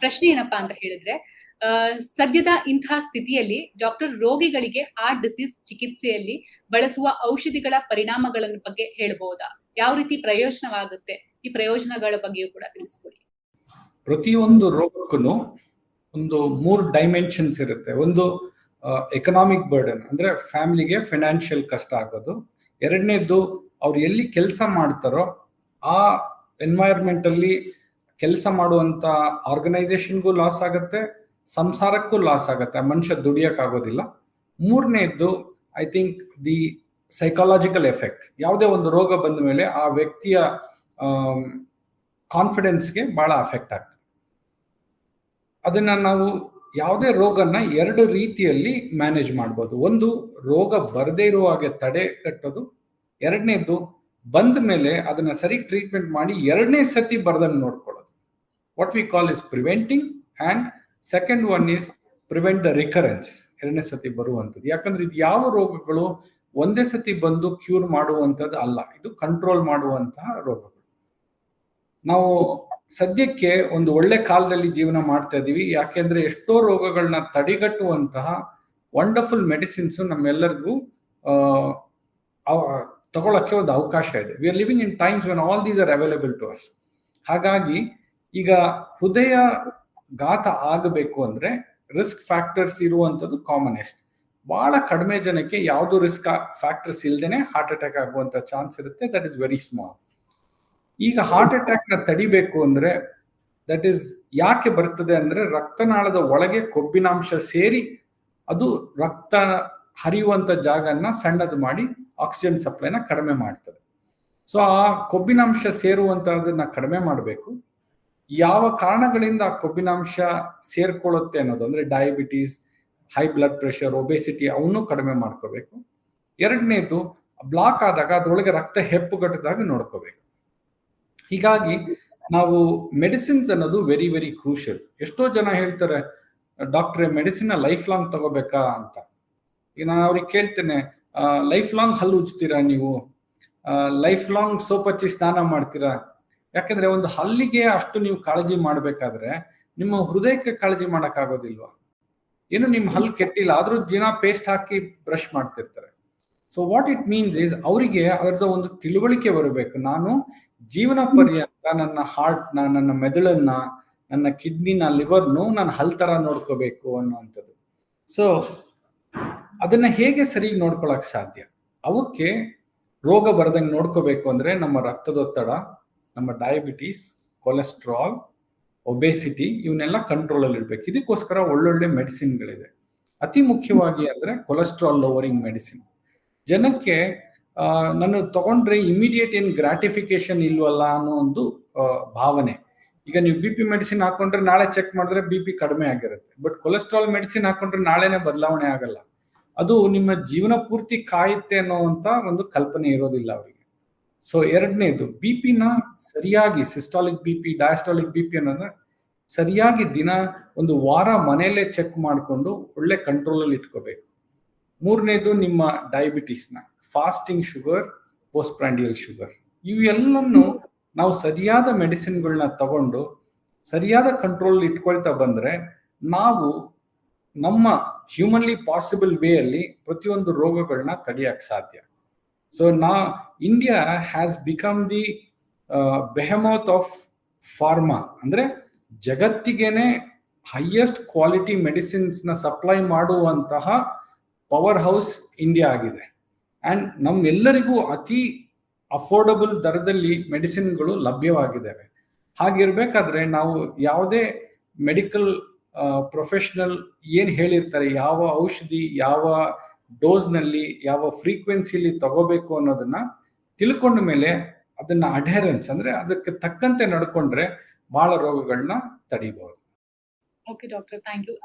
ಪ್ರಶ್ನೆ ಏನಪ್ಪಾ ಅಂತ ಹೇಳಿದ್ರೆ, ಸದ್ಯದ ಇಂತಹ ಸ್ಥಿತಿಯಲ್ಲಿ ಡಾಕ್ಟರ್ ರೋಗಿಗಳಿಗೆ ಹಾರ್ಟ್ ಡಿಸೀಸ್ ಚಿಕಿತ್ಸೆಯಲ್ಲಿ ಬಳಸುವ ಔಷಧಿಗಳ ಪರಿಣಾಮಗಳ ಬಗ್ಗೆ ಹೇಳ್ಬಹುದಾ? ಯಾವ ರೀತಿ ಪ್ರಯೋಜನವಾಗುತ್ತೆ? ಈ ಪ್ರಯೋಜನಗಳ ಬಗ್ಗೆಯೂ ಕೂಡ ತಿಳಿಸ್ಕೊಡಿ. ಪ್ರತಿಯೊಂದು ರೋಗಕ್ಕೂ ಒಂದು 3 ಡೈಮೆನ್ಷನ್ಸ್ ಇರುತ್ತೆ. ಒಂದು ಎಕನಾಮಿಕ್ ಬರ್ಡನ್, ಅಂದ್ರೆ ಫ್ಯಾಮಿಲಿಗೆ ಫೈನಾನ್ಷಿಯಲ್ ಕಷ್ಟ ಆಗೋದು. ಎರಡನೇದು ಅವ್ರು ಎಲ್ಲಿ ಕೆಲಸ ಮಾಡ್ತಾರೋ ಆ ಎನ್ವೈರ್ಮೆಂಟ್ ಅಲ್ಲಿ ಕೆಲಸ ಮಾಡುವಂತ ಆರ್ಗನೈಸೇಷನ್ಗೂ ಲಾಸ್ ಆಗುತ್ತೆ, ಸಂಸಾರಕ್ಕೂ ಲಾಸ್ ಆಗುತ್ತೆ, ಮನುಷ್ಯ ದುಡಿಯಕ್ ಆಗೋದಿಲ್ಲ. ಮೂರನೇದ್ದು I think the psychological effect. ಯಾವುದೇ ಒಂದು ರೋಗ ಬಂದ ಮೇಲೆ ಆ ವ್ಯಕ್ತಿಯ ಕಾನ್ಫಿಡೆನ್ಸ್ಗೆ ಬಹಳ ಅಫೆಕ್ಟ್ ಆಗ್ತದೆ. ಅದನ್ನ ನಾವು ಯಾವುದೇ ರೋಗನ 2 ರೀತಿಯಲ್ಲಿ ಮ್ಯಾನೇಜ್ ಮಾಡ್ಬೋದು. ಒಂದು, ರೋಗ ಬರದೇ ಇರುವ ಹಾಗೆ ತಡೆ ಕಟ್ಟೋದು. ಎರಡನೇದು, ಬಂದ ಮೇಲೆ ಅದನ್ನ ಸರಿ ಟ್ರೀಟ್ಮೆಂಟ್ ಮಾಡಿ 2ನೇ ಸತಿ ಬರ್ದಂಗೆ ನೋಡ್ಕೊಳ್ಳೋದು. What we call is preventing, and second one is prevent the recurrence, 2ನೇ ಸತಿ ಬರುವಂಥದ್ದು. ಯಾಕಂದ್ರೆ ಇದು ಯಾವ ರೋಗಗಳು ಒಂದೇ ಸತಿ ಬಂದು ಕ್ಯೂರ್ ಮಾಡುವಂಥದ್ದು ಅಲ್ಲ, ಇದು ಕಂಟ್ರೋಲ್ ಮಾಡುವಂತಹ ರೋಗಗಳು. ನಾವು ಸದ್ಯಕ್ಕೆ ಒಂದು ಒಳ್ಳೆ ಕಾಲದಲ್ಲಿ ಜೀವನ ಮಾಡ್ತಾ ಇದೀವಿ. ಯಾಕೆಂದ್ರೆ ಎಷ್ಟೋ ರೋಗಗಳನ್ನ ತಡೆಗಟ್ಟುವಂತಹ ವಂಡರ್ಫುಲ್ ಮೆಡಿಸಿನ್ಸ್ ನಮ್ಮೆಲ್ಲರಿಗೂ ತಗೊಳಕ್ಕೆ ಒಂದು ಅವಕಾಶ ಇದೆ. We are living in times when all these are available to us. ಹಾಗಾಗಿ ಈಗ ಹೃದಯ ಘಾತ ಆಗಬೇಕು ಅಂದ್ರೆ ರಿಸ್ಕ್ ಫ್ಯಾಕ್ಟರ್ಸ್ ಇರುವಂಥದ್ದು ಕಾಮನೆಸ್ಟ್. ಬಹಳ ಕಡಿಮೆ ಜನಕ್ಕೆ ಯಾವುದು ರಿಸ್ಕ್ ಫ್ಯಾಕ್ಟರ್ಸ್ ಇಲ್ದೇನೆ ಹಾರ್ಟ್ ಅಟ್ಯಾಕ್ ಆಗುವಂತ ಚಾನ್ಸ್ ಇರುತ್ತೆ. That is very small. ಈಗ ಹಾರ್ಟ್ ಅಟ್ಯಾಕ್ ನ ತಡಿಬೇಕು ಅಂದ್ರೆ ದಟ್ ಇಸ್ ಯಾಕೆ ಬರ್ತದೆ ಅಂದ್ರೆ ರಕ್ತನಾಳದ ಒಳಗೆ ಕೊಬ್ಬಿನಾಂಶ ಸೇರಿ ಅದು ರಕ್ತ ಹರಿಯುವಂತ ಜಾಗನ ಸಣ್ಣದು ಮಾಡಿ ಆಕ್ಸಿಜನ್ ಸಪ್ಲೈನ ಕಡಿಮೆ ಮಾಡ್ತದೆ. ಸೊ ಆ ಕೊಬ್ಬಿನಾಂಶ ಸೇರುವಂತದನ್ನ ಕಡಿಮೆ ಮಾಡಬೇಕು. ಯಾವ ಕಾರಣಗಳಿಂದ ಆ ಕೊಬ್ಬಿನಾಂಶ ಸೇರ್ಕೊಳ್ಳುತ್ತೆ ಅನ್ನೋದು ಅಂದ್ರೆ diabetes, high blood pressure, obesity, ಅವನ್ನೂ ಕಡಿಮೆ ಮಾಡ್ಕೋಬೇಕು. ಎರಡನೇದು, ಬ್ಲಾಕ್ ಆದಾಗ ಅದ್ರೊಳಗೆ ರಕ್ತ ಹೆಪ್ಪುಗಟ್ಟದಾಗ ನೋಡ್ಕೋಬೇಕು. ಹೀಗಾಗಿ ನಾವು ಮೆಡಿಸಿನ್ಸ್ ಅನ್ನೋದು ವೆರಿ ವೆರಿ ಕ್ರೂಷಿಯಲ್. ಎಷ್ಟೋ ಜನ ಹೇಳ್ತಾರೆ, ಡಾಕ್ಟ್ರೆ ಮೆಡಿಸಿನ್ ಲೈಫ್ ಲಾಂಗ್ ತಗೋಬೇಕಾ ಅಂತ. ಈಗ ನಾನು ಅವ್ರಿಗೆ ಕೇಳ್ತೇನೆ, ಲೈಫ್ ಲಾಂಗ್ ಹಲ್ಲು ಉಜ್ತೀರಾ ನೀವು? ಲೈಫ್ ಲಾಂಗ್ ಸೋಪ್ ಹಚ್ಚಿ ಸ್ನಾನ ಮಾಡ್ತೀರಾ? ಯಾಕಂದ್ರೆ ಒಂದು ಹಲ್ಲಿಗೆ ಅಷ್ಟು ನೀವು ಕಾಳಜಿ ಮಾಡ್ಬೇಕಾದ್ರೆ ನಿಮ್ಮ ಹೃದಯಕ್ಕೆ ಕಾಳಜಿ ಮಾಡಕ್ ಆಗೋದಿಲ್ವಾ? ಏನು ನಿಮ್ಮ ಹಲ್ಲು ಕೆಟ್ಟಿಲ್ಲ ಆದ್ರೂ ದಿನ ಪೇಸ್ಟ್ ಹಾಕಿ ಬ್ರಷ್ ಮಾಡ್ತಿರ್ತಾರೆ. So what it means is ಅವರಿಗೆ ಅದರದ ಒಂದು ತಿಳುವಳಿಕೆ ಬರಬೇಕು. ನಾನು ಜೀವನ ಪರ್ಯಂತ ನನ್ನ ಹಾರ್ಟ್ನ, ನನ್ನ ಮೆದುಳನ್ನ, ನನ್ನ ಕಿಡ್ನಿನ, ಲಿವರ್ನು ನಾನು ಹಲ್ ತರ ನೋಡ್ಕೋಬೇಕು ಅನ್ನುವಂಥದ್ದು. ಸೊ ಅದನ್ನ ಹೇಗೆ ಸರಿ ನೋಡ್ಕೊಳಕ್ ಸಾಧ್ಯ? ಅವಕ್ಕೆ ರೋಗ ಬರದಂಗೆ ನೋಡ್ಕೋಬೇಕು ಅಂದ್ರೆ ನಮ್ಮ ರಕ್ತದೊತ್ತಡ, ನಮ್ಮ ಡಯಾಬಿಟೀಸ್, ಕೊಲೆಸ್ಟ್ರಾಲ್, ಒಬೆಸಿಟಿ ಇವನ್ನೆಲ್ಲ ಕಂಟ್ರೋಲ್ ಅಲ್ಲಿ ಇರ್ಬೇಕು. ಇದಕ್ಕೋಸ್ಕರ ಒಳ್ಳೊಳ್ಳೆ ಮೆಡಿಸಿನ್ಗಳಿದೆ. ಅತಿ ಮುಖ್ಯವಾಗಿ ಅಂದ್ರೆ ಕೊಲೆಸ್ಟ್ರಾಲ್ ಲೋವರಿಂಗ್ ಮೆಡಿಸಿನ್. ಜನಕ್ಕೆ ನಾನು ತಗೊಂಡ್ರೆ ಇಮಿಡಿಯೇಟ್ ಏನ್ ಗ್ರಾಟಿಫಿಕೇಶನ್ ಇಲ್ವಲ್ಲ ಅನ್ನೋ ಒಂದು ಭಾವನೆ. ಈಗ ನೀವು BP ಮೆಡಿಸಿನ್ ಹಾಕೊಂಡ್ರೆ ನಾಳೆ ಚೆಕ್ ಮಾಡಿದ್ರೆ BP ಕಡಿಮೆ ಆಗಿರುತ್ತೆ. ಬಟ್ ಕೊಲೆಸ್ಟ್ರಾಲ್ ಮೆಡಿಸಿನ್ ಹಾಕೊಂಡ್ರೆ ನಾಳೆನೆ ಬದಲಾವಣೆ ಆಗಲ್ಲ. ಅದು ನಿಮ್ಮ ಜೀವನ ಪೂರ್ತಿ ಕಾಯುತ್ತೆ ಅನ್ನೋಂತ ಒಂದು ಕಲ್ಪನೆ ಇರೋದಿಲ್ಲ ಅವರಿಗೆ. ಸೊ ಎರಡನೇದು, BP-ನ ಸರಿಯಾಗಿ ಸಿಸ್ಟಾಲಿಕ್ BP, ಡಯಾಸ್ಟಾಲಿಕ್ BP ಅನ್ನೋದನ್ನ ಸರಿಯಾಗಿ ದಿನ ಒಂದು ವಾರ ಮನೆಯಲ್ಲೇ ಚೆಕ್ ಮಾಡಿಕೊಂಡು ಒಳ್ಳೆ ಕಂಟ್ರೋಲ್ ಅಲ್ಲಿ ಇಟ್ಕೋಬೇಕು. ಮೂರನೇದು, ನಿಮ್ಮ ಡಯಾಬಿಟೀಸ್ನ ಫಾಸ್ಟಿಂಗ್ ಶುಗರ್, ಪೋಸ್ಟ್ ಪ್ರ್ಯಾಂಡಿಯಲ್ ಶುಗರ್, ಇವೆಲ್ಲನ್ನು ನಾವು ಸರಿಯಾದ ಮೆಡಿಸಿನ್ಗಳನ್ನ ತಗೊಂಡು ಸರಿಯಾದ ಕಂಟ್ರೋಲ್ ಇಟ್ಕೊಳ್ತಾ ಬಂದ್ರೆ ನಾವು ನಮ್ಮ ಹ್ಯೂಮನ್ಲಿ ಪಾಸಿಬಲ್ ವೇ ಅಲ್ಲಿ ಪ್ರತಿಯೊಂದು ರೋಗಗಳನ್ನ ತಡೆಯಕ್ಕೆ ಸಾಧ್ಯ. So India has become the behemoth of pharma. ಅಂದ್ರೆ ಜಗತ್ತಿಗೆನೆ ಹೈಯೆಸ್ಟ್ ಕ್ವಾಲಿಟಿ ಮೆಡಿಸಿನ್ಸ್ ನ ಸಪ್ಲೈ ಮಾಡುವಂತಹ ಪವರ್ ಹೌಸ್ ಇಂಡಿಯಾ ಆಗಿದೆ. ಅಂಡ್ ನಮ್ಮೆಲ್ಲರಿಗೂ ಅತಿ ಅಫೋರ್ಡಬಲ್ ದರದಲ್ಲಿ ಮೆಡಿಸಿನ್ಗಳು ಲಭ್ಯವಾಗಿದ್ದಾವೆ. ಹಾಗಿರ್ಬೇಕಾದ್ರೆ ನಾವು ಯಾವುದೇ ಮೆಡಿಕಲ್ ಪ್ರೊಫೆಷನಲ್ ಏನ್ ಹೇಳಿರ್ತಾರೆ, ಯಾವ ಔಷಧಿ ಯಾವ ಡೋಸ್ನಲ್ಲಿ ಯಾವ ಫ್ರೀಕ್ವೆನ್ಸಿಲಿ ತಗೋಬೇಕು ಅನ್ನೋದನ್ನ ತಿಳ್ಕೊಂಡ ಮೇಲೆ ಅದನ್ನ ಅಡ್ಹೆರೆನ್ಸ್ ಅಂದ್ರೆ ಅದಕ್ಕೆ ತಕ್ಕಂತೆ ನಡ್ಕೊಂಡ್ರೆ ಬಹಳ ರೋಗಗಳನ್ನ ತಡಿಬಹುದು. Okay doctor, thank you.